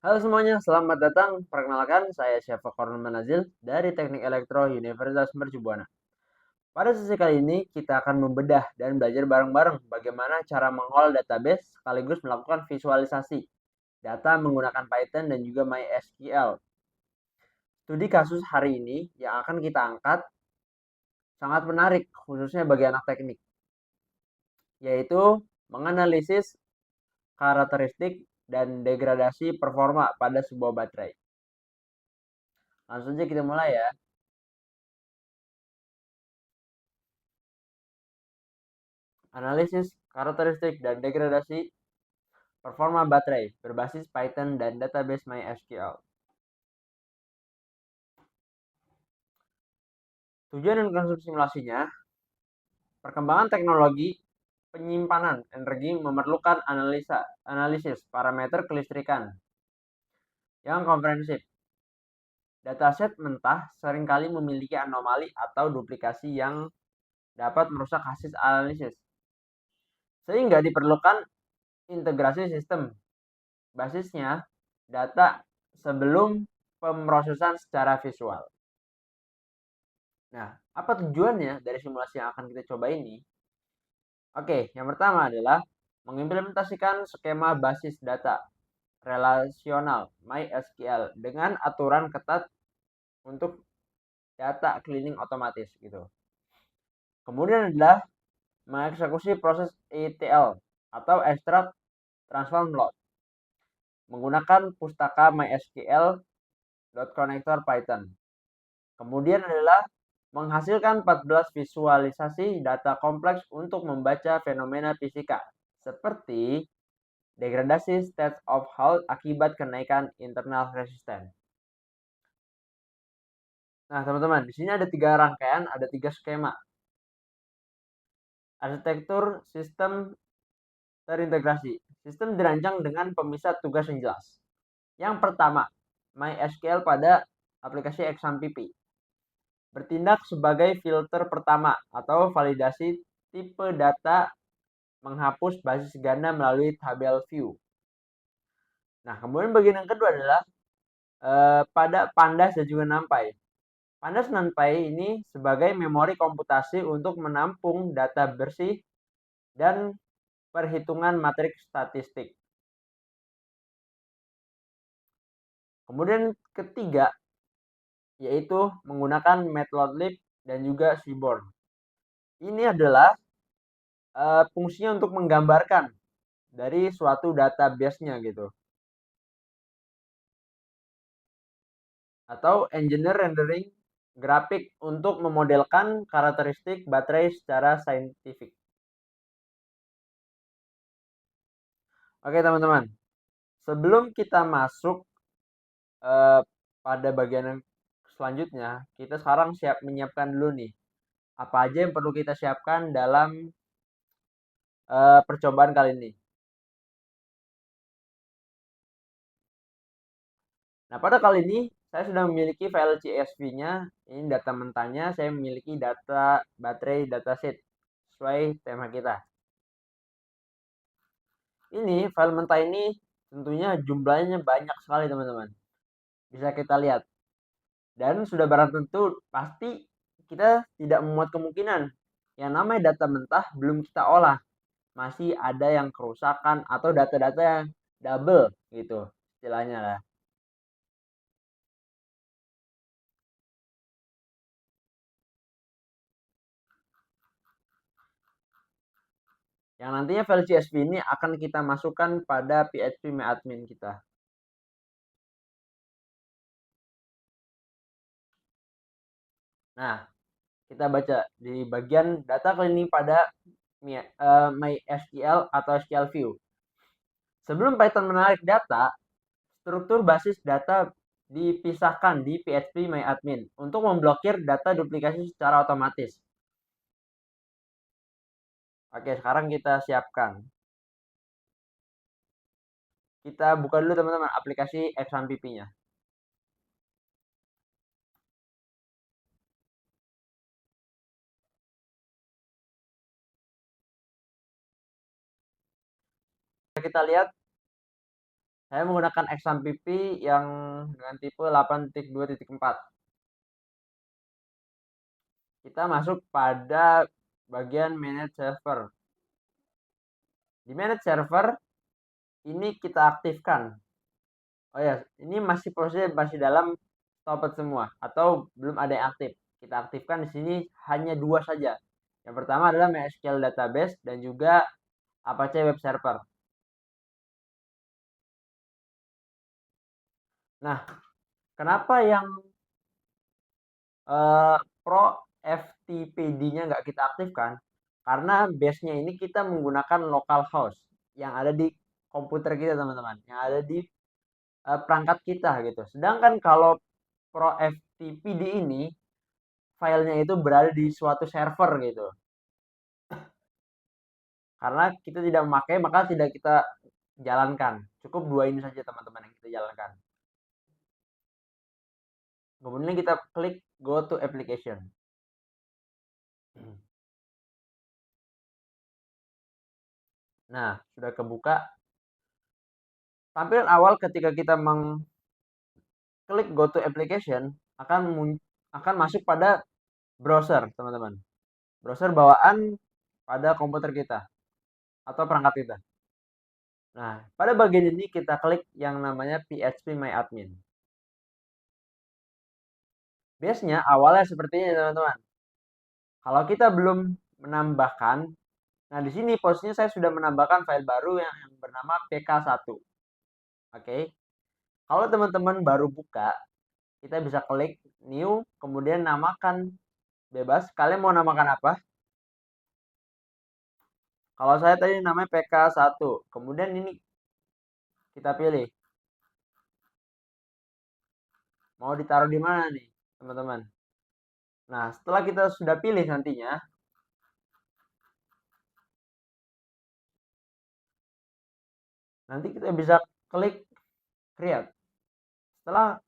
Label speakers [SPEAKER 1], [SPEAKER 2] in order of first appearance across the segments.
[SPEAKER 1] Halo semuanya, selamat datang. Perkenalkan, saya Syafa Kornel Manazil dari Teknik Elektro Universitas Mercubuana. Pada sesi kali ini, kita akan membedah dan belajar bareng-bareng bagaimana cara mengolah database sekaligus melakukan visualisasi data menggunakan Python dan juga MySQL. Studi kasus hari ini yang akan kita angkat sangat menarik, khususnya bagi anak teknik, yaitu menganalisis karakteristik dan degradasi performa pada sebuah baterai. Langsung saja kita mulai ya. Analisis karakteristik dan degradasi performa baterai berbasis Python dan database MySQL. Tujuan dan konsep simulasinya, perkembangan teknologi penyimpanan energi memerlukan analisis parameter kelistrikan yang komprehensif. Dataset mentah seringkali memiliki anomali atau duplikasi yang dapat merusak hasil analisis, sehingga diperlukan integrasi sistem basisnya data sebelum pemrosesan secara visual. Nah, apa tujuannya dari simulasi yang akan kita coba ini? Oke, yang pertama adalah mengimplementasikan skema basis data relasional MySQL dengan aturan ketat untuk data cleaning otomatis gitu. Kemudian adalah mengeksekusi proses ETL atau extract transform load menggunakan pustaka MySQL.connector Python. Kemudian adalah menghasilkan 14 visualisasi data kompleks untuk membaca fenomena fisika seperti degradasi state of health akibat kenaikan internal resistance. Nah, teman-teman, di sini ada 3 rangkaian, ada 3 skema. Arsitektur sistem terintegrasi. Sistem dirancang dengan pemisah tugas yang jelas. Yang pertama, MySQL pada aplikasi XAMPP bertindak sebagai filter pertama atau validasi tipe data menghapus basis ganda melalui tabel view. Nah, kemudian bagian yang kedua adalah pada Pandas dan juga NumPy. Pandas NumPy ini sebagai memori komputasi untuk menampung data bersih dan perhitungan matriks statistik. Kemudian ketiga, yaitu menggunakan Matplotlib dan juga Seaborn. Ini adalah fungsinya untuk menggambarkan dari suatu database-nya gitu. Atau engineer rendering grafik untuk memodelkan karakteristik baterai secara saintifik. Oke teman-teman, sebelum kita masuk pada bagian yang selanjutnya, kita sekarang siap menyiapkan dulu nih. Apa aja yang perlu kita siapkan dalam percobaan kali ini. Nah, pada kali ini saya sudah memiliki file CSV-nya. Ini data mentahnya, saya memiliki data baterai dataset sesuai tema kita. Ini file mentah ini tentunya jumlahnya banyak sekali teman-teman. Bisa kita lihat. Dan sudah barang tentu pasti kita tidak memuat kemungkinan yang namanya data mentah belum kita olah. Masih ada yang kerusakan atau data-data yang double gitu istilahnya lah. Yang nantinya file CSV ini akan kita masukkan pada PHP kita. Nah, kita baca di bagian data cleaning pada MySQL atau SQL View. Sebelum Python menarik data, struktur basis data dipisahkan di PHP untuk memblokir data duplikasi secara otomatis. Oke, sekarang kita siapkan. Kita buka dulu teman-teman aplikasi XAMPP-nya. Kita lihat Saya menggunakan XAMPP yang dengan tipe 8.2.4. Kita masuk pada bagian manage server. Di manage server ini kita aktifkan. Oh ya, ini masih dalam stopet semua atau belum ada yang aktif. Kita aktifkan di sini hanya dua saja. Yang pertama adalah MySQL database dan juga Apache web server. Nah, kenapa yang Pro FTPD-nya nggak kita aktifkan? Karena base-nya ini kita menggunakan local host yang ada di komputer kita, teman-teman, yang ada di perangkat kita gitu. Sedangkan kalau Pro FTPD ini filenya itu berada di suatu server gitu. Karena kita tidak memakai, maka tidak kita jalankan. Cukup dua ini saja, teman-teman, yang kita jalankan. Kemudian kita klik go to application. Nah, sudah kebuka. Tampilan awal ketika kita mengklik go to application akan masuk pada browser, teman-teman. Browser bawaan pada komputer kita atau perangkat kita. Nah, pada bagian ini kita klik yang namanya phpMyAdmin. Base-nya awalnya seperti ini, teman-teman. Kalau kita belum menambahkan, nah di sini posisinya saya sudah menambahkan file baru yang bernama pk1. Oke. Kalau teman-teman baru buka, kita bisa klik new, kemudian namakan bebas. Kalian mau namakan apa? Kalau saya tadi namanya pk1. Kemudian ini kita pilih. Mau ditaruh di mana nih, teman-teman? Nah, setelah kita sudah pilih nantinya, nanti kita bisa klik create. Setelah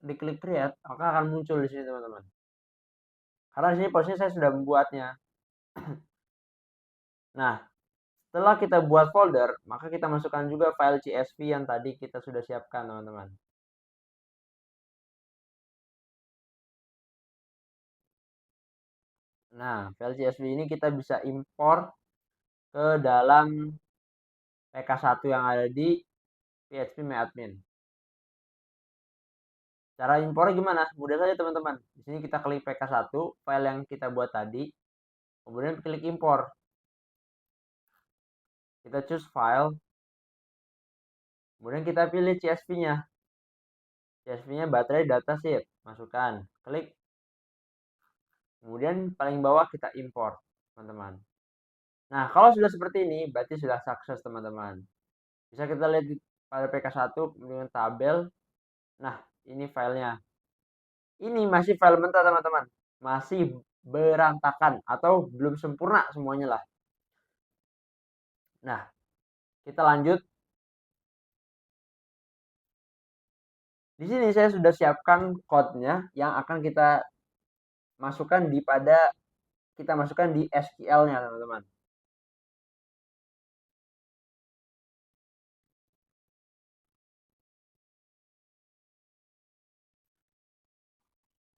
[SPEAKER 1] diklik create, maka akan muncul di sini, teman-teman. Karena di sini posisinya saya sudah membuatnya. Nah, setelah kita buat folder, maka kita masukkan juga file CSV yang tadi kita sudah siapkan, teman-teman. Nah, file CSV ini kita bisa import ke dalam pk1 yang ada di phpMyAdmin. Cara impornya gimana? Mudah saja, teman-teman. Di sini kita klik pk1, file yang kita buat tadi, kemudian klik import. Kita choose file, kemudian kita pilih CSV-nya. CSV-nya baterai datasheet, masukkan, klik. Kemudian paling bawah kita import, teman-teman. Nah, kalau sudah seperti ini, berarti sudah sukses, teman-teman. Bisa kita lihat pada pk1 dengan tabel. Nah, ini filenya. Ini masih file mentah, teman-teman. Masih berantakan atau belum sempurna semuanya lah. Nah, kita lanjut. Di sini saya sudah siapkan code-nya yang akan kita masukkan di SQL-nya, teman-teman.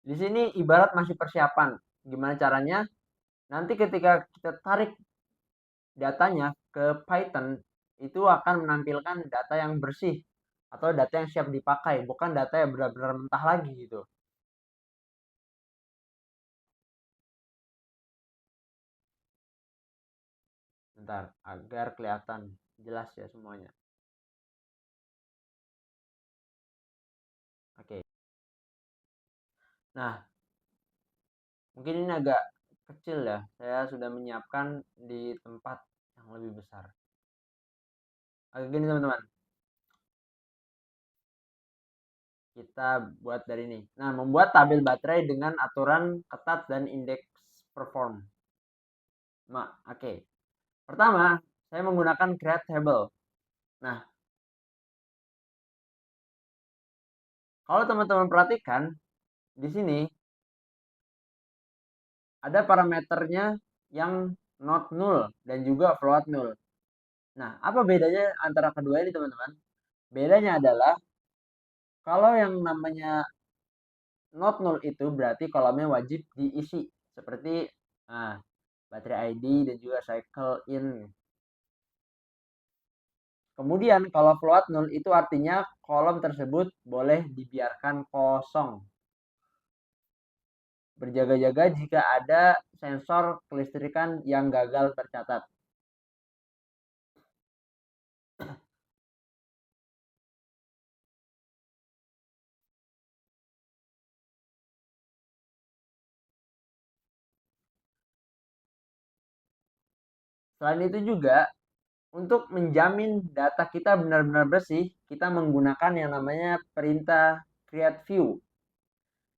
[SPEAKER 1] Di sini ibarat masih persiapan. Gimana caranya? Nanti ketika kita tarik datanya ke Python, itu akan menampilkan data yang bersih atau data yang siap dipakai, bukan data yang benar-benar mentah lagi gitu. Bentar, agar kelihatan jelas ya semuanya. Oke. Nah, mungkin ini agak kecil ya. Saya sudah menyiapkan di tempat yang lebih besar. Oke, gini, teman-teman. Kita buat dari ini. Nah, membuat tabel baterai dengan aturan ketat dan indeks perform. Oke. Pertama, saya menggunakan create table. Nah, kalau teman-teman perhatikan di sini ada parameternya yang not null dan juga float null. Nah, apa bedanya antara kedua ini, teman-teman? Bedanya adalah kalau yang namanya not null itu berarti kolomnya wajib diisi seperti nah, baterai ID dan juga cycle in. Kemudian kalau float null itu artinya kolom tersebut boleh dibiarkan kosong. Berjaga-jaga jika ada sensor kelistrikan yang gagal tercatat. Selain itu juga, untuk menjamin data kita benar-benar bersih, kita menggunakan yang namanya perintah create view.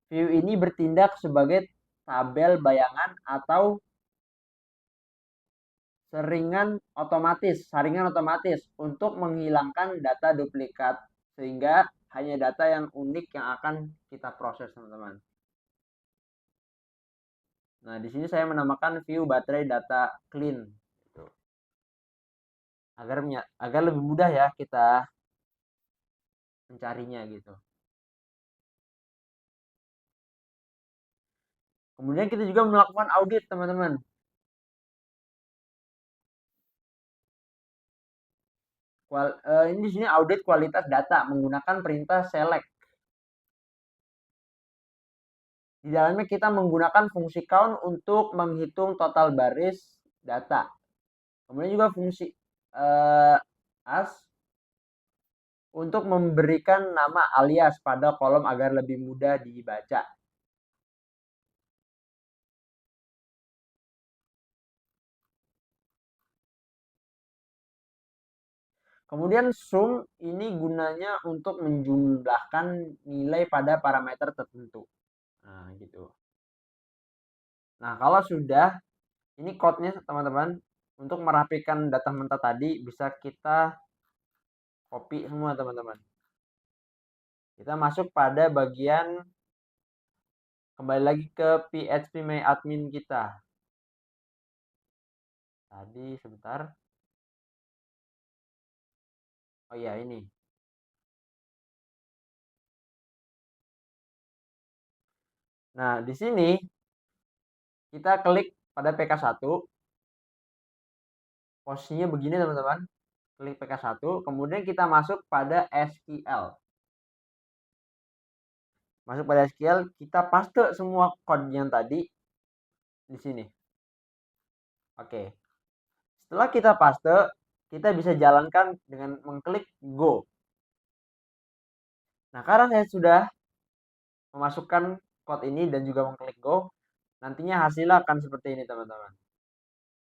[SPEAKER 1] View ini bertindak sebagai tabel bayangan atau saringan otomatis untuk menghilangkan data duplikat sehingga hanya data yang unik yang akan kita proses, teman-teman. Nah, di sini saya menamakan view baterai data clean gitu. Agar lebih mudah ya kita mencarinya gitu. Kemudian kita juga melakukan audit, teman-teman. Ini di sini audit kualitas data menggunakan perintah select. Di dalamnya kita menggunakan fungsi count untuk menghitung total baris data. Kemudian juga fungsi as untuk memberikan nama alias pada kolom agar lebih mudah dibaca. Kemudian sum ini gunanya untuk menjumlahkan nilai pada parameter tertentu. Nah, gitu. Nah, kalau sudah, ini code-nya teman-teman. Untuk merapikan data mentah tadi bisa kita copy semua, teman-teman. Kita masuk pada bagian kembali lagi ke php_my_admin kita. Tadi sebentar. Oh iya, ini. Nah, di sini kita klik pada PK1. Posisinya begini, teman-teman. Klik PK1, kemudian kita masuk pada SQL. Masuk pada SQL, kita paste semua code yang tadi di sini. Oke. Setelah kita paste, kita bisa jalankan dengan mengklik Go. Nah, karena saya sudah memasukkan code ini dan juga mengklik Go, nantinya hasilnya akan seperti ini, teman-teman.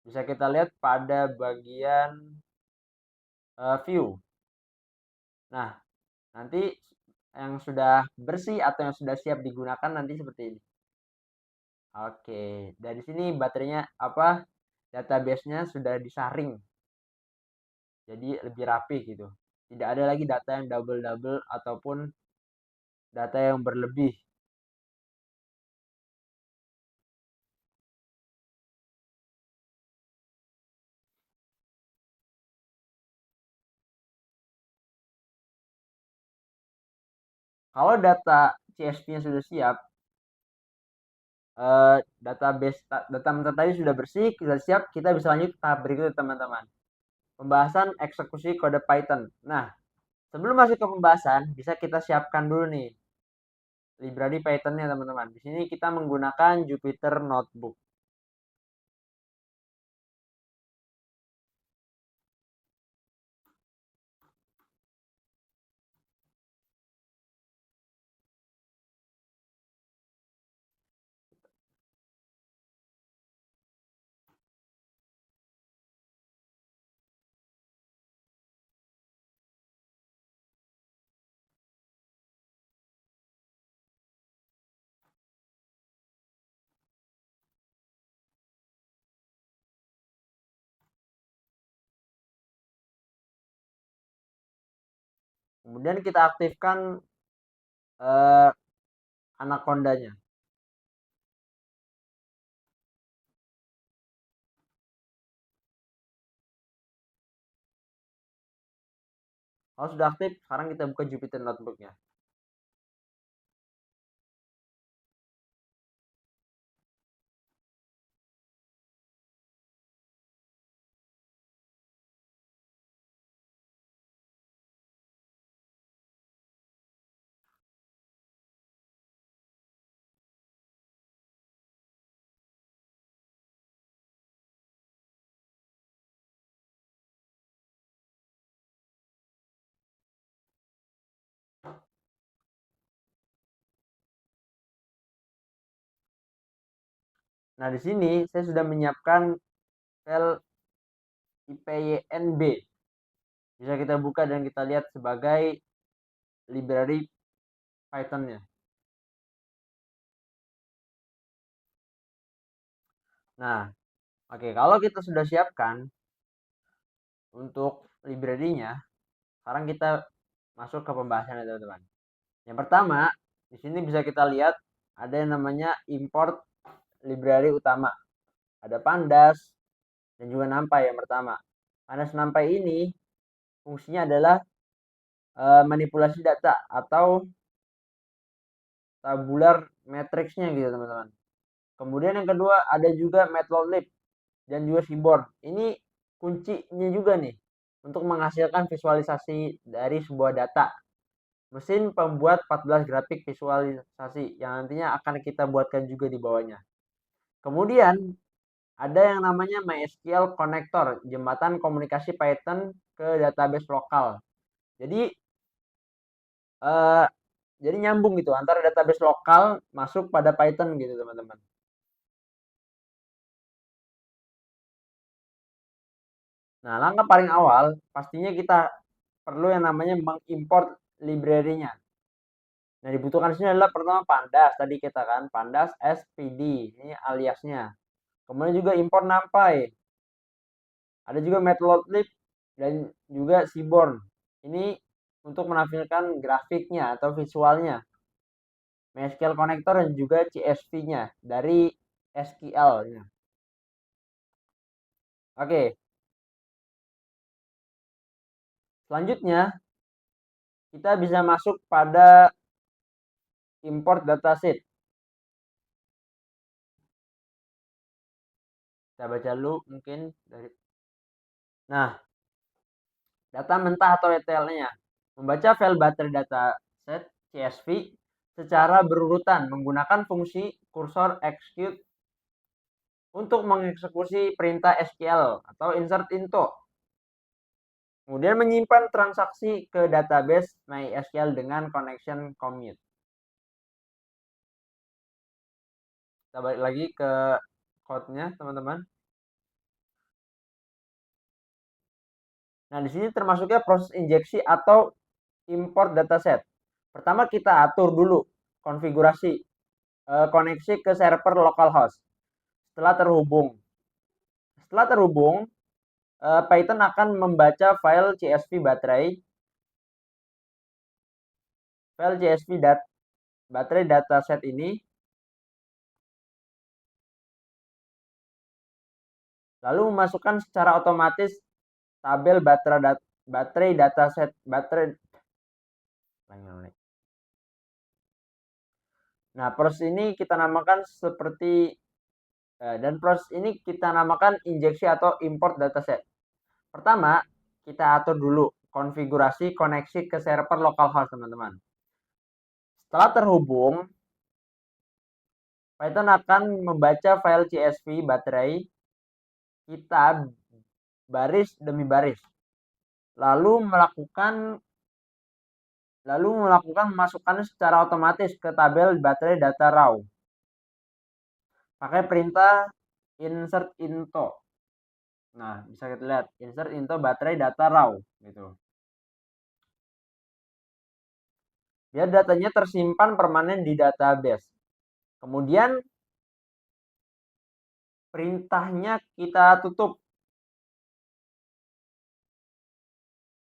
[SPEAKER 1] Bisa kita lihat pada bagian view. Nah, nanti yang sudah bersih atau yang sudah siap digunakan nanti seperti ini. Oke, dari sini baterainya database-nya sudah disaring. Jadi lebih rapi gitu. Tidak ada lagi data yang double-double ataupun data yang berlebih. Kalau data CSV-nya sudah siap, database data mentah tadi sudah bersih, sudah siap, kita bisa lanjut ke tahap berikutnya, teman-teman. Pembahasan eksekusi kode Python. Nah, sebelum masuk ke pembahasan, bisa kita siapkan dulu nih library Python-nya, teman-teman. Di sini kita menggunakan Jupyter Notebook. Kemudian kita aktifkan eh, Anaconda-nya. Kalau sudah aktif, sekarang kita buka Jupyter Notebook-nya. Nah, di sini saya sudah menyiapkan file IPYNB. Bisa kita buka dan kita lihat sebagai library Python-nya. Nah, oke, kalau kita sudah siapkan untuk library-nya, sekarang kita masuk ke pembahasannya, teman-teman. Yang pertama, di sini bisa kita lihat ada yang namanya import library utama. Ada Pandas dan juga NumPy yang pertama. Pandas NumPy ini fungsinya adalah manipulasi data atau tabular matrixnya gitu, teman-teman. Kemudian yang kedua ada juga Matplotlib dan juga Seaborn. Ini kuncinya juga nih untuk menghasilkan visualisasi dari sebuah data. Mesin pembuat 14 grafik visualisasi yang nantinya akan kita buatkan juga di bawahnya. Kemudian ada yang namanya MySQL Connector, jembatan komunikasi Python ke database lokal. Jadi eh, jadi nyambung gitu antara database lokal masuk pada Python gitu, teman-teman. Nah, langkah paling awal pastinya kita perlu yang namanya mengimport library-nya. Nah, dibutuhkan di sini adalah pertama Pandas, tadi kita kan Pandas SPD, ini aliasnya. Kemudian juga import NumPy. Ada juga Matplotlib dan juga Seaborn. Ini untuk menampilkan grafiknya atau visualnya. MySQL Connector dan juga CSV-nya dari SQL-nya. Oke, selanjutnya kita bisa masuk pada import dataset. Kita baca dulu mungkin dari. Nah, data mentah atau ETL-nya. Membaca file baterai dataset CSV secara berurutan menggunakan fungsi kursor execute untuk mengeksekusi perintah SQL atau insert into. Kemudian menyimpan transaksi ke database MySQL dengan connection commute. Kita balik lagi ke code-nya, teman-teman. Nah, di sini termasuknya proses injeksi atau import dataset. Pertama kita atur dulu konfigurasi koneksi ke server localhost. Setelah terhubung, Python akan membaca file CSV baterai dataset ini, lalu memasukkan secara otomatis tabel baterai dataset baterai. Nah, proses ini kita namakan seperti dan proses ini kita namakan injeksi atau import dataset. Pertama, kita atur dulu konfigurasi koneksi ke server localhost, teman-teman. Setelah terhubung, Python akan membaca file CSV baterai kita baris demi baris. Lalu melakukan memasukkannya secara otomatis ke tabel baterai data raw. Pakai perintah insert into. Nah, bisa kita lihat insert into baterai data raw gitu. Biar datanya tersimpan permanen di database. Kemudian perintahnya kita tutup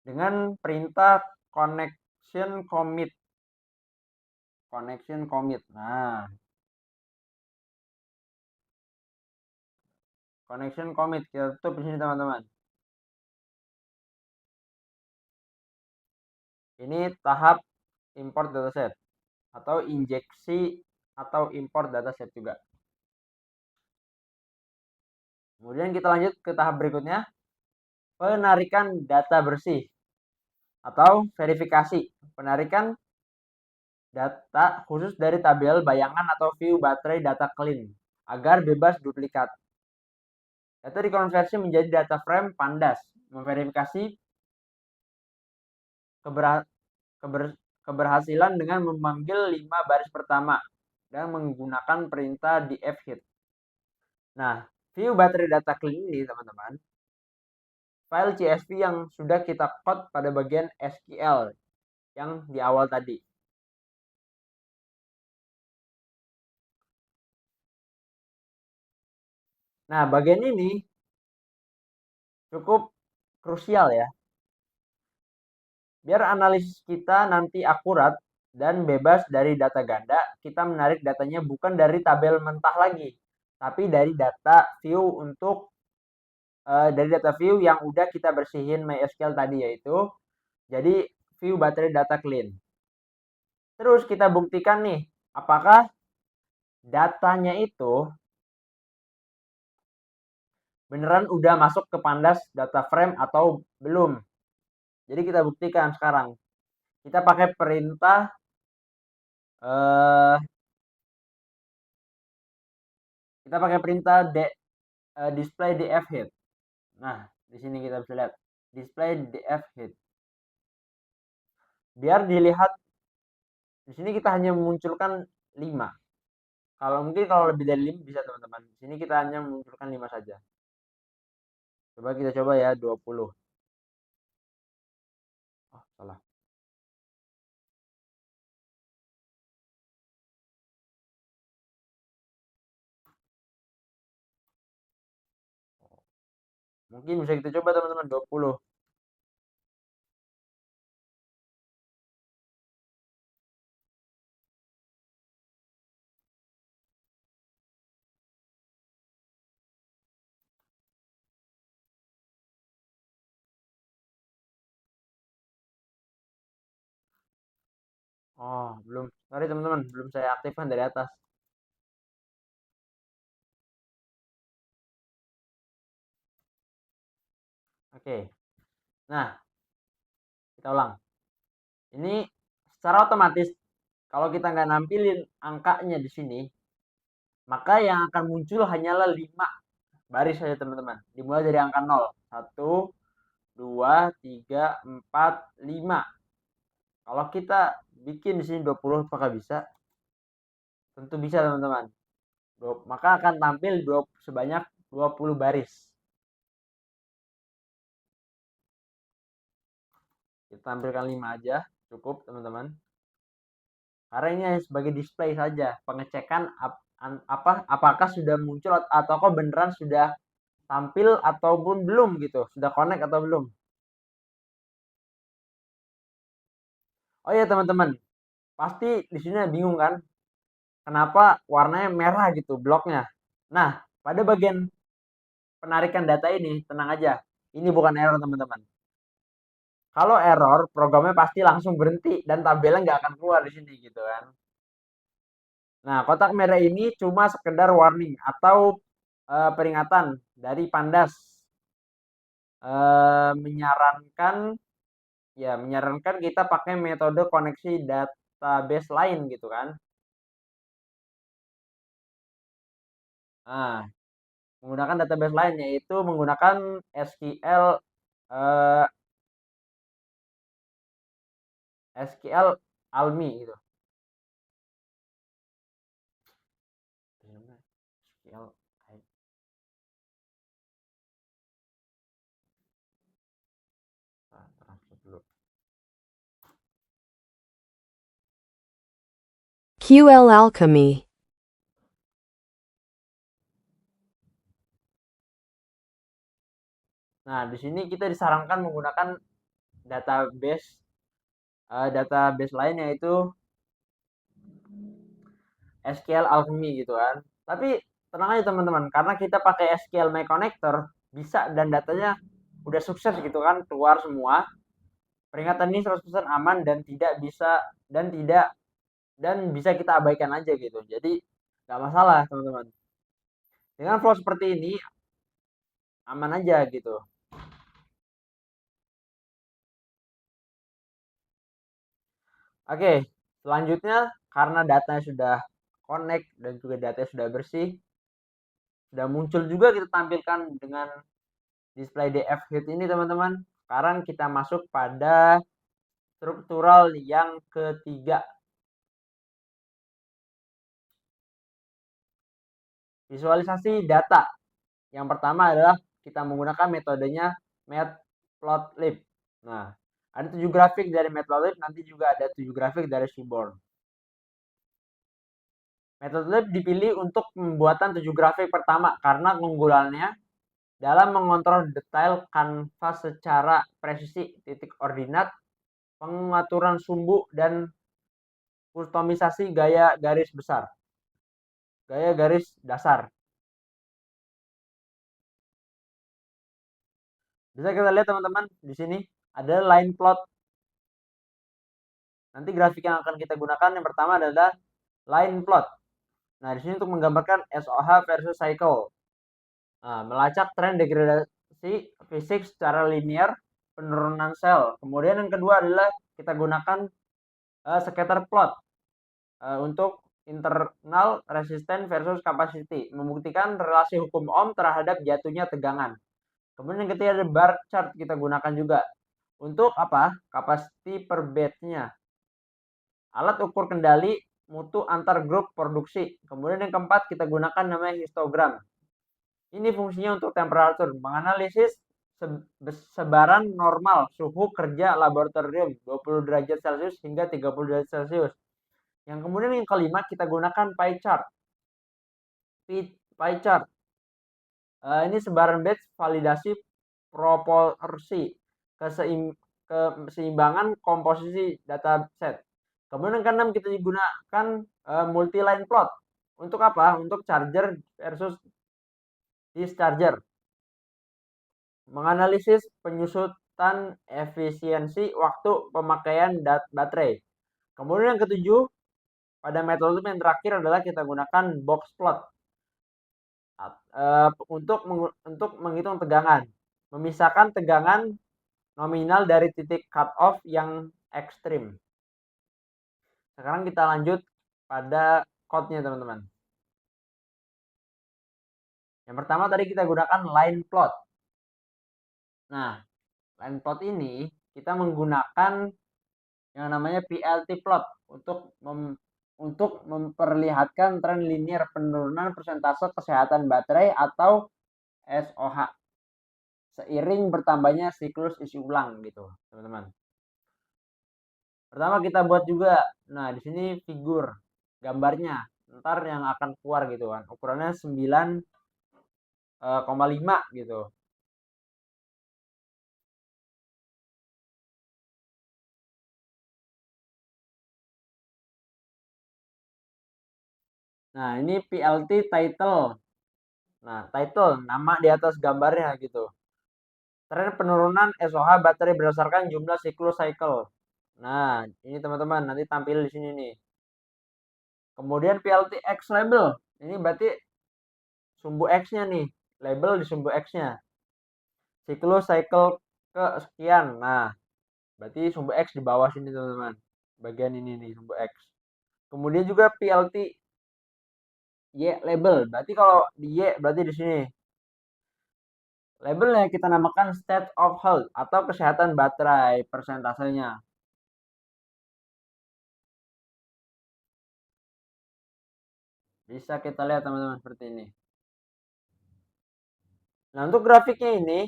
[SPEAKER 1] dengan perintah connection commit. Connection commit. Nah, connection commit kita tutup di sini, teman-teman. Ini tahap import dataset atau injeksi atau import dataset juga. Kemudian kita lanjut ke tahap berikutnya, penarikan data bersih atau verifikasi. Penarikan data khusus dari tabel bayangan atau view baterai data clean agar bebas duplikat. Data dikonversi menjadi data frame pandas, memverifikasi keberhasilan dengan memanggil 5 baris pertama dan menggunakan perintah dfhit. Nah, view baterai data clean ini teman-teman, file CSV yang sudah kita code pada bagian SQL yang di awal tadi. Nah, bagian ini cukup krusial ya. Biar analisis kita nanti akurat dan bebas dari data ganda, kita menarik datanya bukan dari tabel mentah lagi, tapi dari data view dari data view yang udah kita bersihin MySQL tadi, yaitu jadi view baterai data clean. Terus kita buktikan nih, apakah datanya itu beneran udah masuk ke pandas data frame atau belum. Jadi kita buktikan sekarang. Kita pakai perintah eh, display dfhit. Nah, di sini kita bisa lihat display dfhit. Biar dilihat di sini kita hanya memunculkan 5. Kalau lebih dari 5 bisa teman-teman. Di sini kita hanya memunculkan 5 saja. Kita coba ya 20. Oh, salah. Mungkin bisa kita coba teman-teman 20. Oh, belum. Sorry teman-teman, belum saya aktifkan dari atas. Oke. Nah, kita ulang. Ini secara otomatis kalau kita nggak nampilin angkanya di sini, maka yang akan muncul hanyalah 5 baris saja teman-teman. Dimulai dari angka 0. 1, 2, 3, 4, 5. Kalau kita bikin di sini 20, apakah bisa? Tentu bisa teman-teman. Maka akan tampil sebanyak 20 baris. Kita tampilkan 5 aja, cukup teman-teman. Karena ini hanya sebagai display saja, pengecekan apakah sudah muncul atau beneran sudah tampil ataupun belum gitu, sudah connect atau belum. Oh ya teman-teman, pasti di sini bingung kan, kenapa warnanya merah gitu bloknya. Nah, pada bagian penarikan data ini, tenang aja, ini bukan error teman-teman. Kalau error, programnya pasti langsung berhenti dan tabelnya nggak akan keluar di sini gitu kan. Nah, kotak merah ini cuma sekedar warning atau peringatan dari Pandas, menyarankan kita pakai metode koneksi database lain gitu kan. Nah, menggunakan database lain yaitu menggunakan SQL Almi gitu. SQL dulu.
[SPEAKER 2] QL Alchemy.
[SPEAKER 1] Nah, di sini kita disarankan menggunakan database lain yaitu SQL Alchemy gitu kan. Tapi tenang aja teman-teman, karena kita pakai SQL My Connector bisa dan datanya udah sukses gitu kan keluar semua. Peringatan ini 100% aman dan bisa kita abaikan aja gitu. Jadi nggak masalah teman-teman. Dengan flow seperti ini aman aja gitu. Oke, selanjutnya karena datanya sudah connect dan juga datanya sudah bersih, sudah muncul juga kita tampilkan dengan display DF heat ini teman-teman. Sekarang kita masuk pada struktural yang ketiga. Visualisasi data. Yang pertama adalah kita menggunakan metodenya Matplotlib. Nah, ada 7 grafik dari Matplotlib, nanti juga ada 7 grafik dari Seaborn. Matplotlib dipilih untuk pembuatan 7 grafik pertama karena keunggulannya dalam mengontrol detail kanvas secara presisi, titik ordinat, pengaturan sumbu, dan kustomisasi gaya garis dasar. Bisa kita lihat teman-teman di sini ada line plot. Nanti grafik yang akan kita gunakan yang pertama adalah line plot. Nah, di sini untuk menggambarkan SOH versus cycle. Nah, melacak tren degradasi fisik secara linear, penurunan sel. Kemudian yang kedua adalah kita gunakan scatter plot untuk internal resistance versus capacity, membuktikan relasi hukum Ohm terhadap jatuhnya tegangan. Kemudian yang ketiga ada bar chart kita gunakan juga untuk apa? Capacity per batch-nya. Alat ukur kendali mutu antar grup produksi. Kemudian yang keempat kita gunakan namanya histogram. Ini fungsinya untuk temperatur, menganalisis sebaran normal suhu kerja laboratorium 20 derajat Celcius hingga 30 derajat Celcius. Yang kemudian yang kelima kita gunakan pie chart. Pie chart. Ini sebaran batch validasi proporsi keseimbangan komposisi dataset. Kemudian yang keenam kita digunakan multi line plot. Untuk apa? Untuk charger versus discharger. Menganalisis penyusutan efisiensi waktu pemakaian baterai. Kemudian yang ketujuh, pada metode yang terakhir adalah kita gunakan box plot untuk menghitung tegangan, memisahkan tegangan nominal dari titik cut off yang ekstrim. Sekarang kita lanjut pada code-nya teman-teman. Yang pertama tadi kita gunakan line plot. Nah, line plot ini kita menggunakan yang namanya PLT plot untuk memperlihatkan tren linear penurunan persentase kesehatan baterai atau SOH seiring bertambahnya siklus isi ulang gitu, teman-teman. Pertama kita buat juga. Nah, di sini figur gambarnya. Ntar yang akan keluar gitu kan. Ukurannya 9,5 gitu. Nah, ini PLT title. Nah, title nama di atas gambarnya gitu. Tren penurunan SOH baterai berdasarkan jumlah siklus cycle. Nah, ini teman-teman nanti tampil di sini nih. Kemudian PLT X label. Ini berarti sumbu X-nya nih. Label di sumbu X-nya. Siklus cycle ke sekian. Nah, berarti sumbu X di bawah sini teman-teman. Bagian ini nih sumbu X. Kemudian juga PLT Y label. Berarti kalau di Y berarti di sini. Labelnya kita namakan state of health atau kesehatan baterai persentasenya. Bisa kita lihat teman-teman seperti ini. Nah, untuk grafiknya ini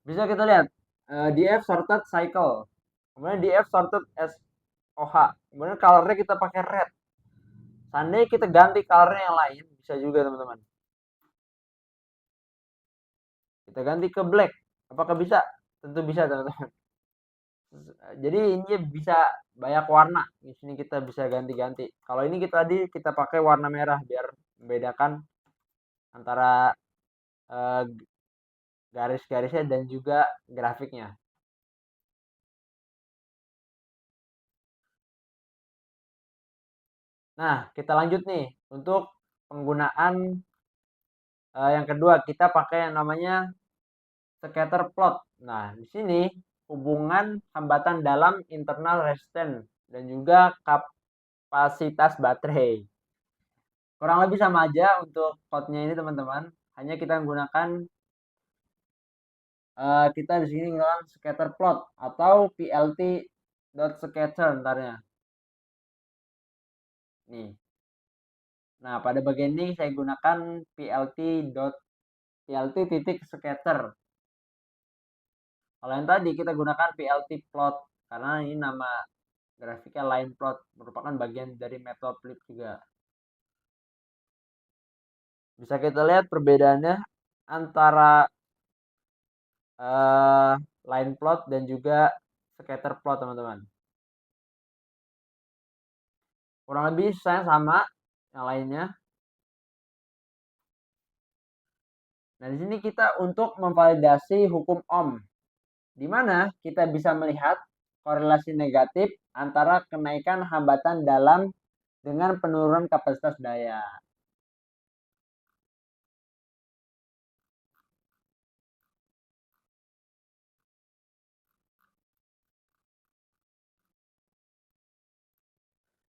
[SPEAKER 1] bisa kita lihat DF sorted cycle. Kemudian DF sorted SOH. Kemudian colornya kita pakai red. Seandainya kita ganti colornya yang lain, bisa juga teman-teman. Kita ganti ke black. Apakah bisa? Tentu bisa teman-teman. Jadi ini bisa banyak warna. Di sini kita bisa ganti-ganti. Kalau ini kita pakai warna merah biar membedakan antara garis-garisnya dan juga grafiknya. Nah, kita lanjut nih untuk penggunaan yang kedua, kita pakai yang namanya scatter plot. Nah, di sini hubungan hambatan dalam internal resistance dan juga kapasitas baterai. Kurang lebih sama aja untuk plotnya ini teman-teman. Hanya kita menggunakan kita di sini menggunakan scatter plot atau PLT dot scatter ntarnya. Nih. Nah, pada bagian ini saya gunakan PLT titik scatter. Kalau yang tadi kita gunakan PLT plot karena ini nama grafiknya line plot, merupakan bagian dari matplotlib juga. Bisa kita lihat perbedaannya antara line plot dan juga scatter plot teman-teman. Kurang lebih saya sama yang lainnya. Nah, di sini kita untuk memvalidasi hukum Ohm, di mana kita bisa melihat korelasi negatif antara kenaikan hambatan dalam dengan penurunan kapasitas daya.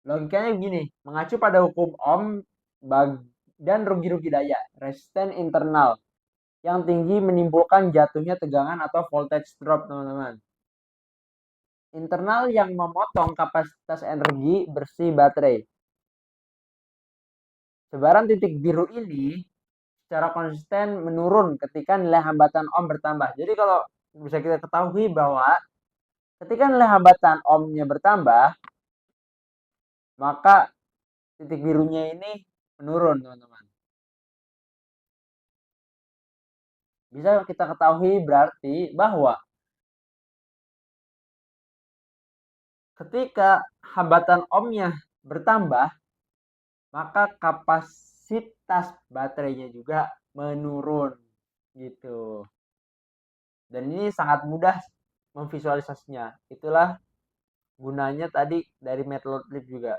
[SPEAKER 1] Logikanya begini, mengacu pada hukum Ohm dan rugi-rugi daya, resisten internal yang tinggi menimbulkan jatuhnya tegangan atau voltage drop, teman-teman. Internal yang memotong kapasitas energi bersih baterai. Sebaran titik biru ini secara konsisten menurun ketika nilai hambatan Ohm bertambah. Jadi kalau bisa kita ketahui bahwa ketika nilai hambatan Ohm-nya bertambah, maka titik birunya ini menurun, teman-teman. Bisa kita ketahui berarti bahwa ketika hambatan Ohm-nya bertambah, maka kapasitas baterainya juga menurun gitu. Dan ini sangat mudah memvisualisasinya. Itulah gunanya tadi dari matplotlib juga.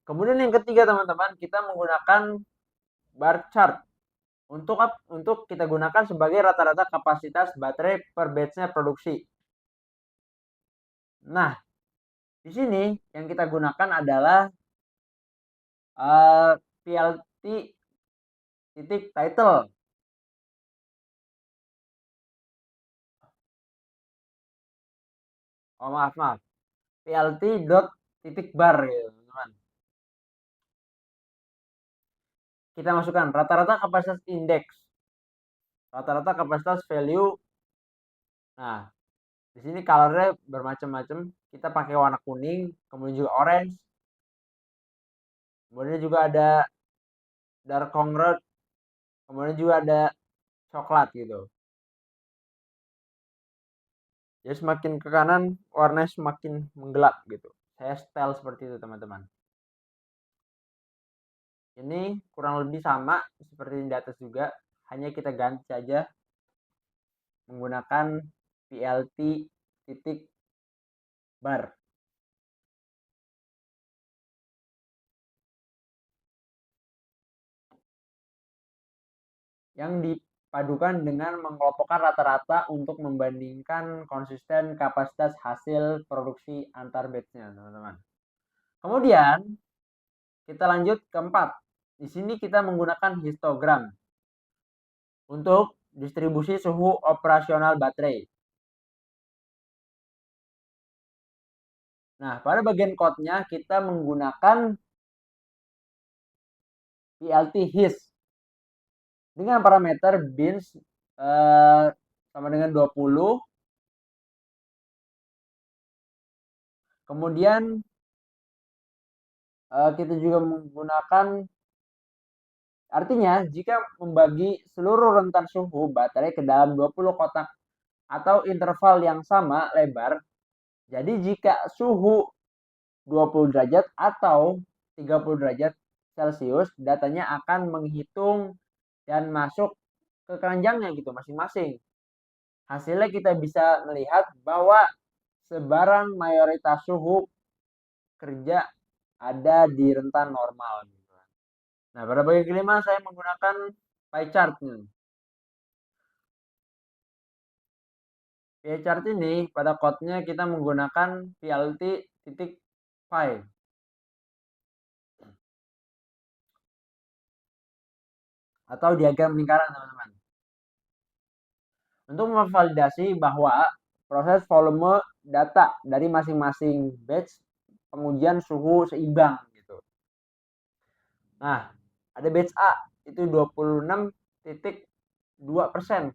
[SPEAKER 1] Kemudian yang ketiga teman-teman, kita menggunakan bar chart untuk kita gunakan sebagai rata-rata kapasitas baterai per batch-nya produksi. Nah, di sini yang kita gunakan adalah PLT titik title. Oh maaf, PLT dot titik bar gitu teman-teman. Kita masukkan rata-rata kapasitas indeks, rata-rata kapasitas value. Nah, di sini colornya bermacam-macam. Kita pakai warna kuning, kemudian juga orange, kemudian juga ada dark red, kemudian juga ada coklat gitu. Jadi semakin ke kanan warnanya semakin menggelap gitu. Saya style seperti itu teman-teman. Ini kurang lebih sama seperti di atas juga, hanya kita ganti saja menggunakan PLT titik bar. Yang dipadukan dengan mengelompokkan rata-rata untuk membandingkan konsisten kapasitas hasil produksi antar batch-nya, teman-teman. Kemudian kita lanjut ke 4. Di sini kita menggunakan histogram untuk distribusi suhu operasional baterai. Nah, pada bagian code-nya kita menggunakan PLT his dengan parameter bins sama dengan 20. Kemudian kita juga menggunakan, artinya jika membagi seluruh rentan suhu baterai ke dalam 20 kotak atau interval yang sama lebar, jadi jika suhu 20 derajat atau 30 derajat Celcius, datanya akan menghitung dan masuk ke keranjangnya gitu masing-masing. Hasilnya kita bisa melihat bahwa sebaran mayoritas suhu kerja ada di rentan normal. Nah, pada bagian kelima saya menggunakan pie chart. Pie chart ini pada code-nya kita menggunakan PLT titik pie. Atau diagram lingkaran, teman-teman. Untuk memvalidasi bahwa proses volume data dari masing-masing batch pengujian suhu seimbang gitu. Nah, ada batch A itu 26,2%.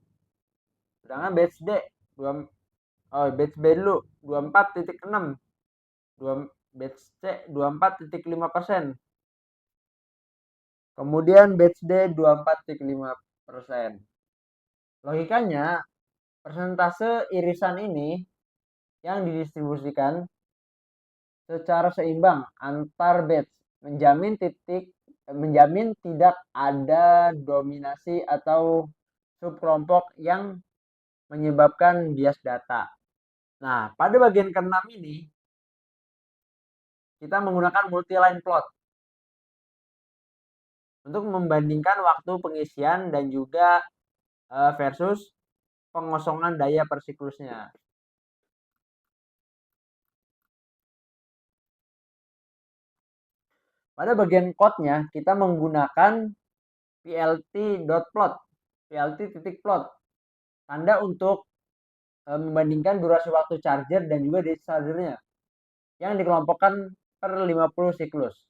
[SPEAKER 1] Sedangkan batch D batch B dulu 24,6. Batch C 24,5%. Kemudian batch D 24,5%. Logikanya, persentase irisan ini yang didistribusikan secara seimbang antar batch menjamin tidak ada dominasi atau subkelompok yang menyebabkan bias data. Nah, pada bagian keenam ini kita menggunakan multi-line plot untuk membandingkan waktu pengisian dan juga versus pengosongan daya per siklusnya. Pada bagian code-nya kita menggunakan plt.plot, plt.plot, tanda untuk membandingkan durasi waktu charger dan juga dischargernya yang dikelompokkan per 50 siklus.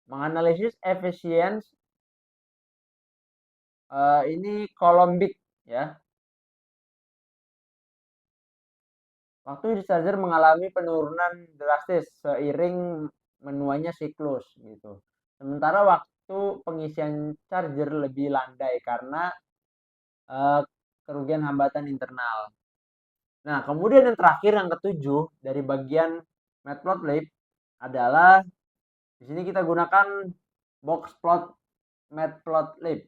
[SPEAKER 1] Menganalisis efisiensi ini kolom big ya. Waktu discharger mengalami penurunan drastis seiring menuanya siklus gitu. Sementara waktu pengisian charger lebih landai karena kerugian hambatan internal. Nah, kemudian yang terakhir yang ketujuh dari bagian matplotlib adalah di sini kita gunakan box plot matplotlib.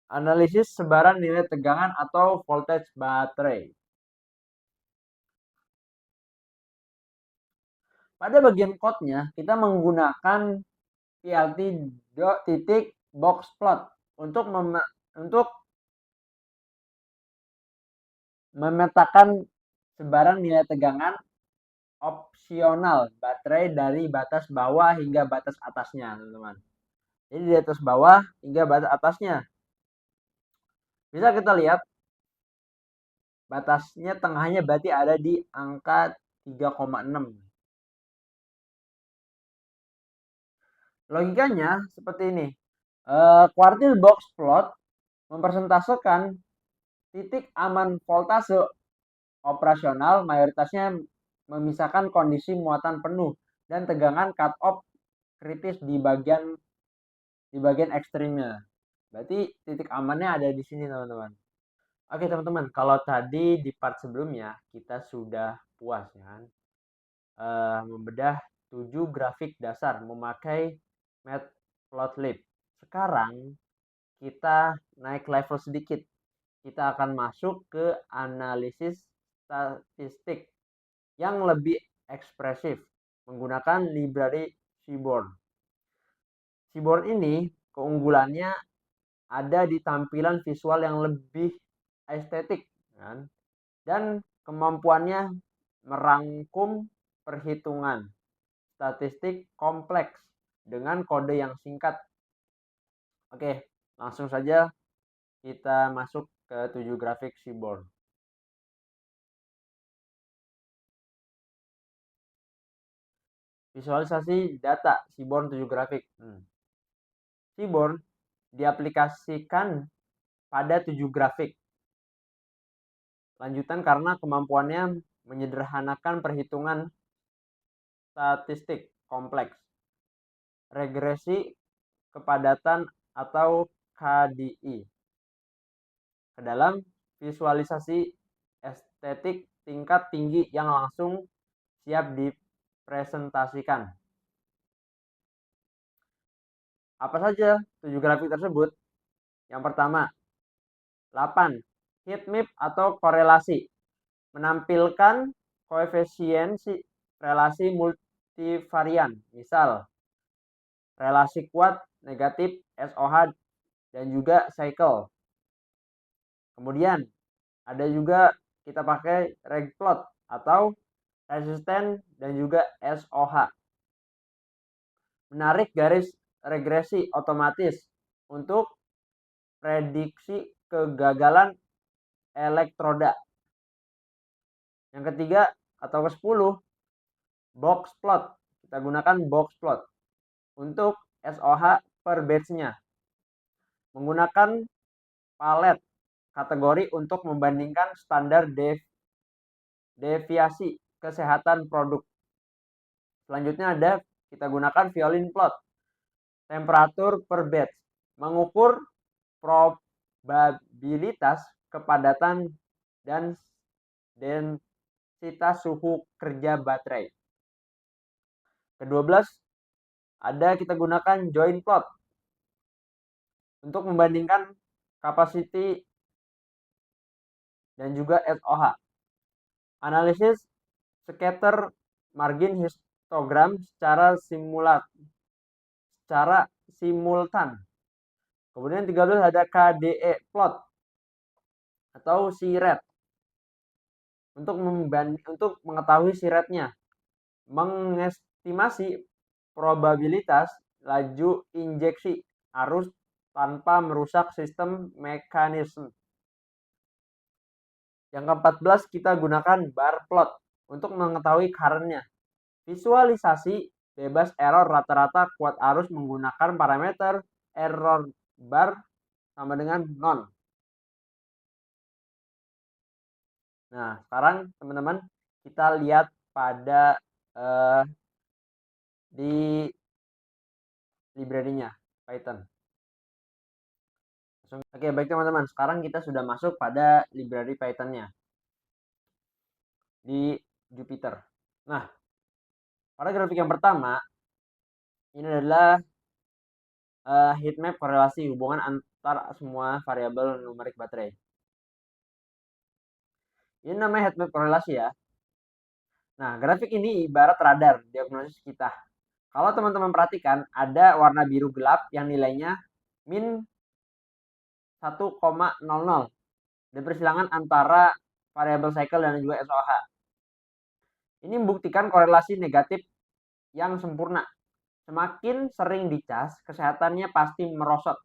[SPEAKER 1] Analisis sebaran nilai tegangan atau voltage baterai. Pada bagian code-nya kita menggunakan plt.boxplot untuk memetakan sebaran nilai tegangan opsional baterai dari batas bawah hingga batas atasnya, teman-teman. Jadi di atas bawah hingga batas atasnya. Bisa kita lihat batasnya tengahnya berarti ada di angka 3,6. Logikanya seperti ini. Quartile box plot mempresentasekan titik aman voltase operasional mayoritasnya memisahkan kondisi muatan penuh dan tegangan cut off kritis di bagian ekstrimnya. Berarti titik amannya ada di sini, teman-teman. Oke, teman-teman, kalau tadi di part sebelumnya kita sudah puas ya kan membedah 7 grafik dasar memakai matplotlib. Sekarang kita naik level sedikit. Kita akan masuk ke analisis statistik yang lebih ekspresif menggunakan library Seaborn. Seaborn ini keunggulannya ada di tampilan visual yang lebih estetik kan? Dan kemampuannya merangkum perhitungan statistik kompleks dengan kode yang singkat. Oke, langsung saja kita masuk ke 7 grafik Seaborn. Visualisasi data Seaborn 7 grafik. Seaborn diaplikasikan pada 7 grafik. Lanjutan karena kemampuannya menyederhanakan perhitungan statistik kompleks. Regresi kepadatan atau KDI. Ke dalam visualisasi estetik tingkat tinggi yang langsung siap dipresentasikan. Apa saja 7 grafik tersebut? Yang pertama, 8. Heat map atau korelasi. Menampilkan koefisiensi relasi multivarian. Misal, relasi kuat, negatif, SOH, dan juga cycle. Kemudian, ada juga kita pakai reg plot atau resisten dan juga SOH. Menarik garis regresi otomatis untuk prediksi kegagalan elektroda. Yang ketiga atau ke-10, box plot. Kita gunakan box plot untuk SOH per batch-nya. Menggunakan palet kategori untuk membandingkan standar deviasi kesehatan produk. Selanjutnya ada kita gunakan violin plot. Temperatur per batch. Mengukur probabilitas kepadatan dan densitas suhu kerja baterai. Ke-12 ada kita gunakan join plot untuk membandingkan capacity dan juga SOH. Analisis scatter margin histogram secara simultan. Kemudian 13 ada KDE plot atau C-rate untuk mengetahui C-rate-nya, mengestimasi probabilitas laju injeksi arus tanpa merusak sistem mekanisme. Yang ke-14 kita gunakan bar plot untuk mengetahui current-nya. Visualisasi bebas error rata-rata kuat arus menggunakan parameter error bar sama dengan non. Nah, sekarang teman-teman kita lihat pada di library-nya Python. Oke, baik teman-teman. Sekarang kita sudah masuk pada library Python-nya di Jupyter. Nah, pada grafik yang pertama, ini adalah heat map korelasi hubungan antar semua variabel numerik baterai. Ini namanya heat map korelasi ya. Nah, grafik ini ibarat radar diagnosis kita. Kalau teman-teman perhatikan, ada warna biru gelap yang nilainya min 1,00 di persilangan antara variabel cycle dan juga SOH. Ini membuktikan korelasi negatif yang sempurna. Semakin sering dicas, kesehatannya pasti merosot.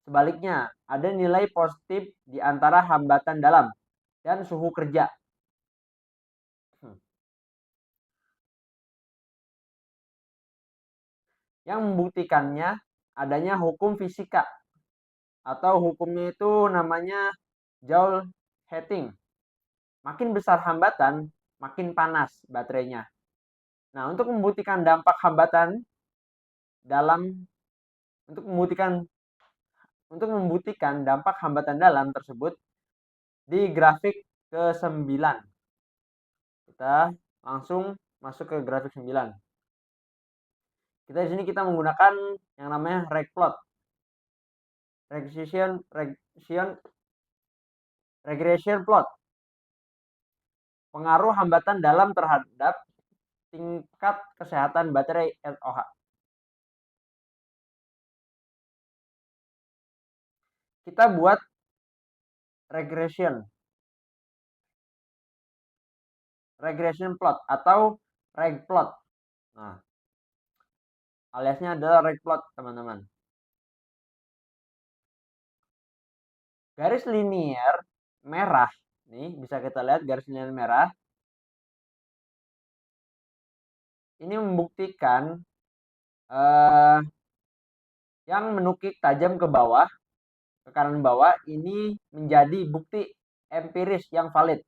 [SPEAKER 1] Sebaliknya, ada nilai positif di antara hambatan dalam dan suhu kerja. Yang membuktikannya adanya hukum fisika atau hukumnya itu namanya Joule heating. Makin besar hambatan, makin panas baterainya. Nah, untuk membuktikan dampak hambatan dalam untuk membuktikan dampak hambatan dalam tersebut di grafik ke-9. Kita langsung masuk ke grafik 9. Di sini kita menggunakan yang namanya reg plot. Regression plot. Pengaruh hambatan dalam terhadap tingkat kesehatan baterai SOH. Kita buat regression plot atau reg plot. Nah, aliasnya adalah reg plot, teman-teman. Garis linier merah, nih bisa kita lihat garis linier merah. Ini membuktikan yang menukik tajam ke bawah, ke kanan bawah, ini menjadi bukti empiris yang valid.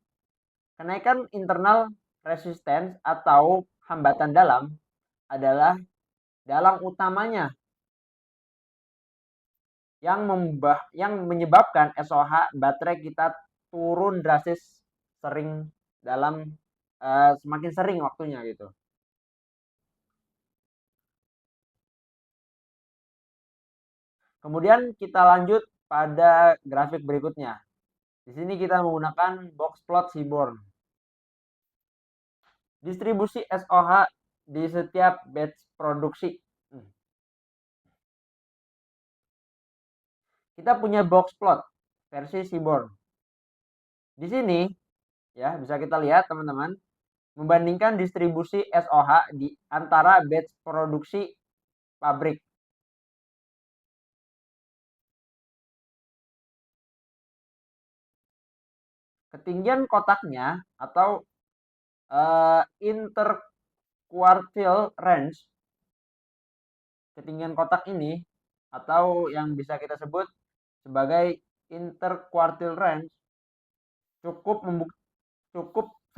[SPEAKER 1] Kenaikan internal resistance atau hambatan dalam adalah dalang utamanya yang menyebabkan SOH baterai kita turun drastis semakin sering waktunya gitu. Kemudian kita lanjut pada grafik berikutnya. Di sini kita menggunakan box plot Seaborn. Distribusi SOH di setiap batch produksi. Kita punya box plot versi Seaborn. Di sini ya bisa kita lihat teman-teman, membandingkan distribusi SOH di antara batch produksi pabrik. Ketinggian kotaknya atau interquartile range, ketinggian kotak ini atau yang bisa kita sebut sebagai interquartile range cukup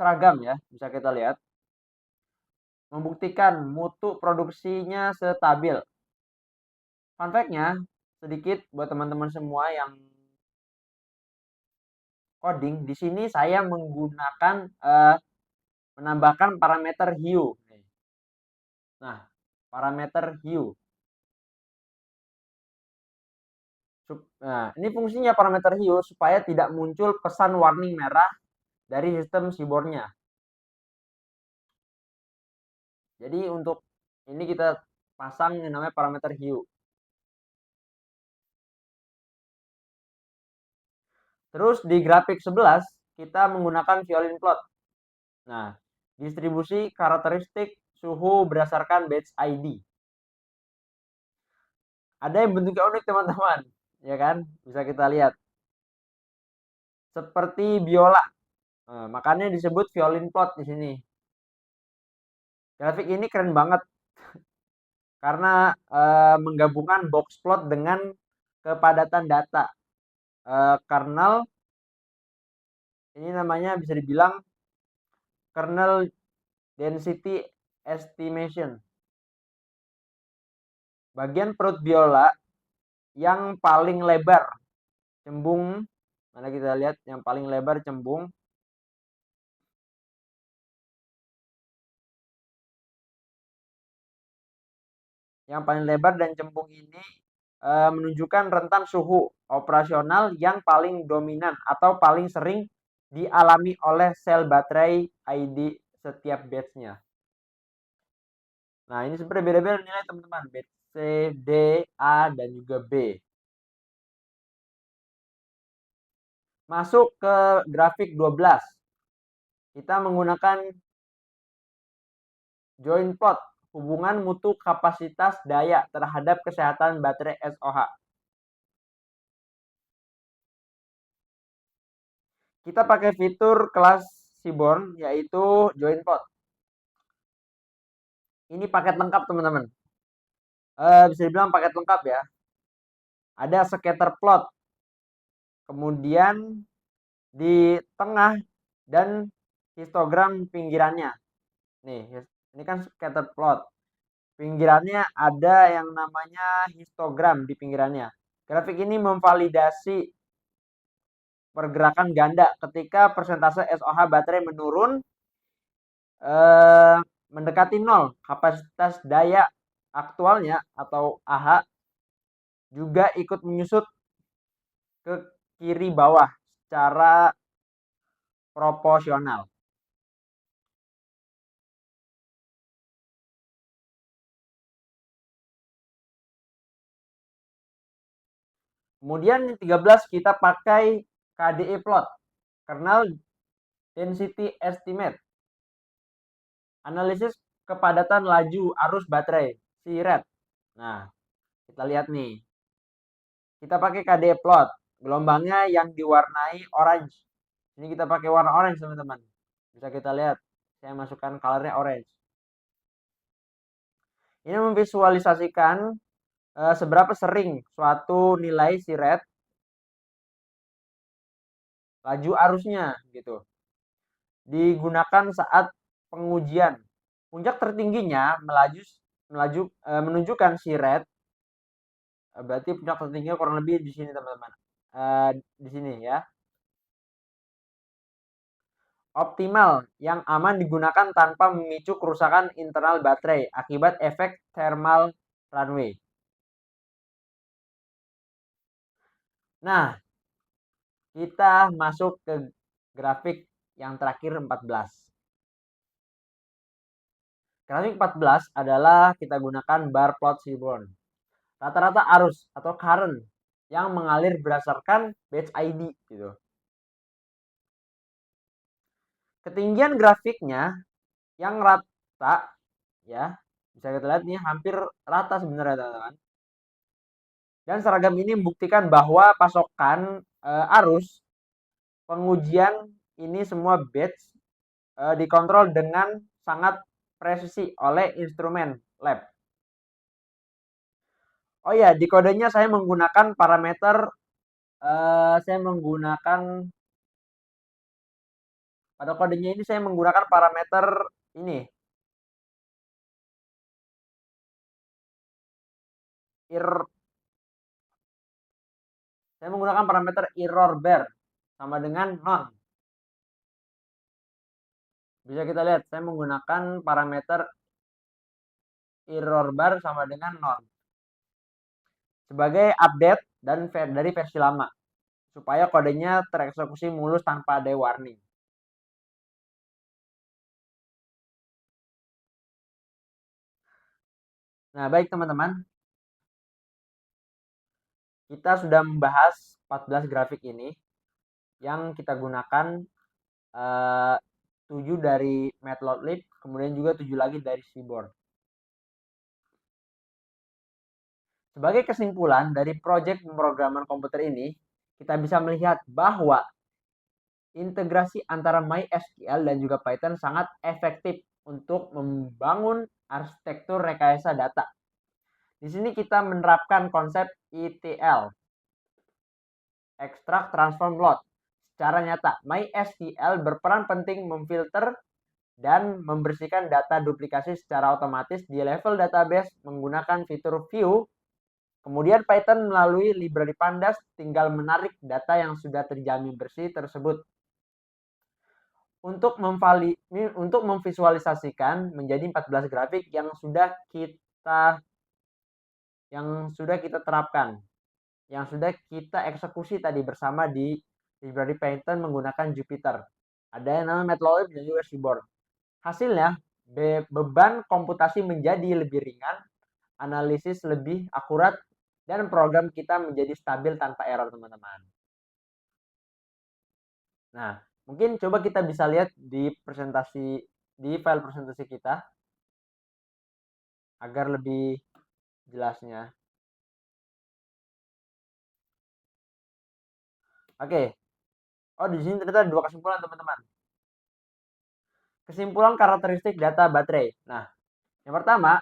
[SPEAKER 1] seragam ya, bisa kita lihat. Membuktikan mutu produksinya stabil. Fun fact-nya sedikit buat teman-teman semua yang coding, di sini saya menggunakan menambahkan parameter hue. Nah, parameter hue. Nah, ini fungsinya parameter hue supaya tidak muncul pesan warning merah dari sistem Seaborn-nya. Jadi untuk ini kita pasang yang namanya parameter hue. Terus di grafik 11 kita menggunakan violin plot. Nah, distribusi karakteristik suhu berdasarkan batch ID. Ada yang bentuknya unik teman-teman, ya kan? Bisa kita lihat. Seperti biola. Nah, makanya disebut violin plot di sini. Grafik ini keren banget karena menggabungkan box plot dengan kepadatan data. Kernel ini namanya bisa dibilang kernel density estimation. Bagian perut biola yang paling lebar cembung, mana kita lihat yang paling lebar cembung. Yang paling lebar dan cembung ini menunjukkan rentan suhu operasional yang paling dominan atau paling sering dialami oleh sel baterai ID setiap batch-nya. Nah, ini sebenarnya beda-beda nilai teman-teman, batch C, D, A, dan juga B. Masuk ke grafik 12. Kita menggunakan joint plot, hubungan mutu kapasitas daya terhadap kesehatan baterai SOH. Kita pakai fitur kelas Seaborn yaitu joint plot. Ini paket lengkap teman-teman. Bisa dibilang paket lengkap ya. Ada scatter plot. Kemudian di tengah dan histogram pinggirannya. Nih, ini kan scatter plot. Pinggirannya ada yang namanya histogram di pinggirannya. Grafik ini memvalidasi pergerakan ganda ketika persentase SOH baterai menurun mendekati 0. Kapasitas daya aktualnya atau AH juga ikut menyusut ke kiri bawah secara proporsional. Kemudian 13 kita pakai KDE plot, kernel density estimate. Analisis kepadatan laju arus baterai, CRED. Nah, kita lihat nih. Kita pakai KDE plot, gelombangnya yang diwarnai orange. Ini kita pakai warna orange, teman-teman. Bisa kita lihat. Saya masukkan colornya orange. Ini memvisualisasikan seberapa sering suatu nilai CRED laju arusnya gitu digunakan saat pengujian. Puncak tertingginya menunjukkan CRED, berarti puncak tertingginya kurang lebih di sini teman-teman. Di sini ya. Optimal yang aman digunakan tanpa memicu kerusakan internal baterai akibat efek thermal runaway. Nah, kita masuk ke grafik yang terakhir 14. Grafik 14 adalah kita gunakan bar plot Seaborn. Rata-rata arus atau current yang mengalir berdasarkan batch ID gitu. Ketinggian grafiknya yang rata ya, bisa kita lihat nih hampir rata sebenarnya teman-teman. Dan seragam ini membuktikan bahwa pasokan arus pengujian ini semua batch dikontrol dengan sangat presisi oleh instrumen lab. Oh ya, di kodenya saya menggunakan parameter pada kodenya ini saya menggunakan parameter ini saya menggunakan parameter error bar sama dengan non. Bisa kita lihat saya menggunakan parameter error bar sama dengan non sebagai update dan dari versi lama supaya kodenya tereksekusi mulus tanpa ada warning. Nah, baik teman-teman, kita sudah membahas 14 grafik ini yang kita gunakan 7 dari Matplotlib, kemudian juga 7 lagi dari Seaborn. Sebagai kesimpulan dari proyek pemrograman komputer ini, kita bisa melihat bahwa integrasi antara MySQL dan juga Python sangat efektif untuk membangun arsitektur rekayasa data. Di sini kita menerapkan konsep ETL, Extract Transform Load. Secara nyata, MySQL berperan penting memfilter dan membersihkan data duplikasi secara otomatis di level database menggunakan fitur view. Kemudian Python melalui library pandas tinggal menarik data yang sudah terjamin bersih tersebut untuk memvisualisasikan menjadi 14 grafik yang sudah kita terapkan, yang sudah kita eksekusi tadi bersama di library Python menggunakan Jupyter. Ada yang namanya Matplotlib dan juga Seaborn. Hasilnya, beban komputasi menjadi lebih ringan, analisis lebih akurat, dan program kita menjadi stabil tanpa error, teman-teman. Nah, mungkin coba kita bisa lihat di file presentasi kita agar lebih jelasnya. Oke. Oh, di sini ternyata ada 2 kesimpulan, teman-teman. Kesimpulan karakteristik data baterai. Nah, yang pertama,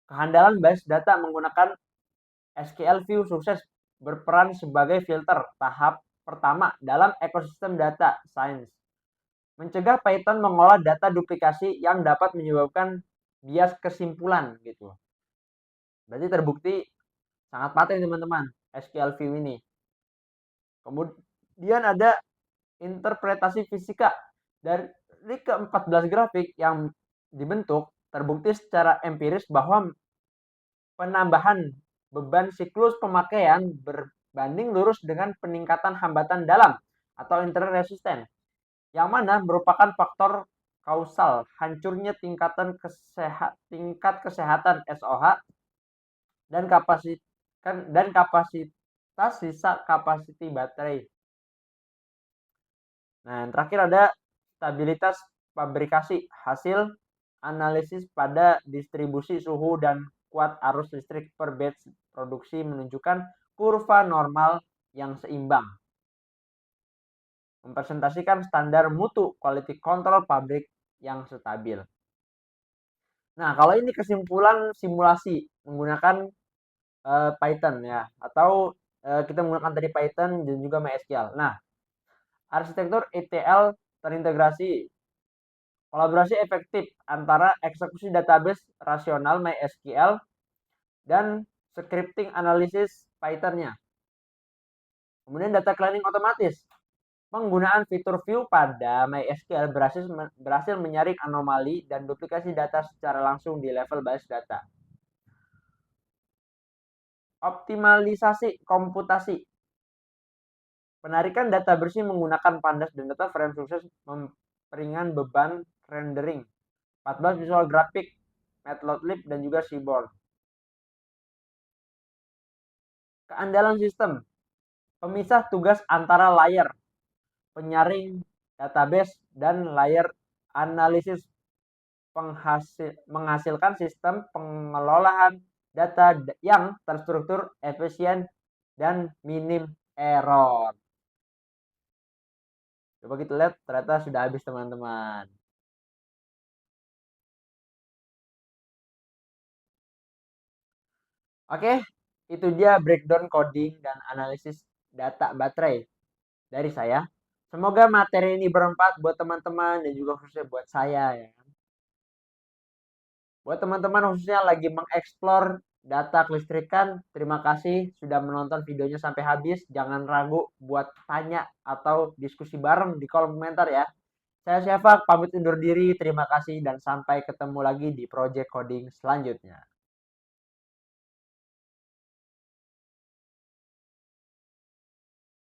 [SPEAKER 1] kehandalan basis data menggunakan SQL View sukses berperan sebagai filter tahap pertama dalam ekosistem data science. Mencegah Python mengolah data duplikasi yang dapat menyebabkan bias kesimpulan gitu. Berarti terbukti sangat paten teman-teman SQL View ini. Kemudian ada interpretasi fisika dari ke-14 grafik yang dibentuk terbukti secara empiris bahwa penambahan beban siklus pemakaian berbanding lurus dengan peningkatan hambatan dalam atau internal resisten, yang mana merupakan faktor kausal hancurnya tingkat kesehatan SOH dan kapasitas sisa kapasiti baterai. Nah, yang terakhir ada stabilitas fabrikasi hasil analisis pada distribusi suhu dan kuat arus listrik per batch produksi menunjukkan kurva normal yang seimbang. Mempresentasikan standar mutu quality control pabrik yang stabil. Nah, kalau ini kesimpulan simulasi menggunakan Python ya, atau kita menggunakan tadi Python dan juga MySQL. Nah, arsitektur ETL terintegrasi, kolaborasi efektif antara eksekusi database rasional MySQL dan scripting analisis Python-nya. Kemudian data cleaning otomatis. Penggunaan fitur view pada MySQL berhasil menyaring anomali dan duplikasi data secara langsung di level basis data. Optimalisasi komputasi. Penarikan data bersih menggunakan Pandas dan data frame sukses memperingan beban rendering. 14 Visual Graphic, Matplotlib, dan juga Seaborn. Keandalan sistem. Pemisah tugas antara layer penyaring database dan layer analisis menghasilkan sistem pengelolaan data yang terstruktur, efisien, dan minim error. Coba kita lihat, ternyata sudah habis teman-teman. Oke, itu dia breakdown coding dan analisis data baterai dari saya. Semoga materi ini bermanfaat buat teman-teman dan juga khususnya buat saya ya. Buat teman-teman khususnya lagi mengeksplor data kelistrikan, terima kasih sudah menonton videonya sampai habis. Jangan ragu buat tanya atau diskusi bareng di kolom komentar ya. Saya Syafaq, pamit undur diri. Terima kasih dan sampai ketemu lagi di project coding selanjutnya.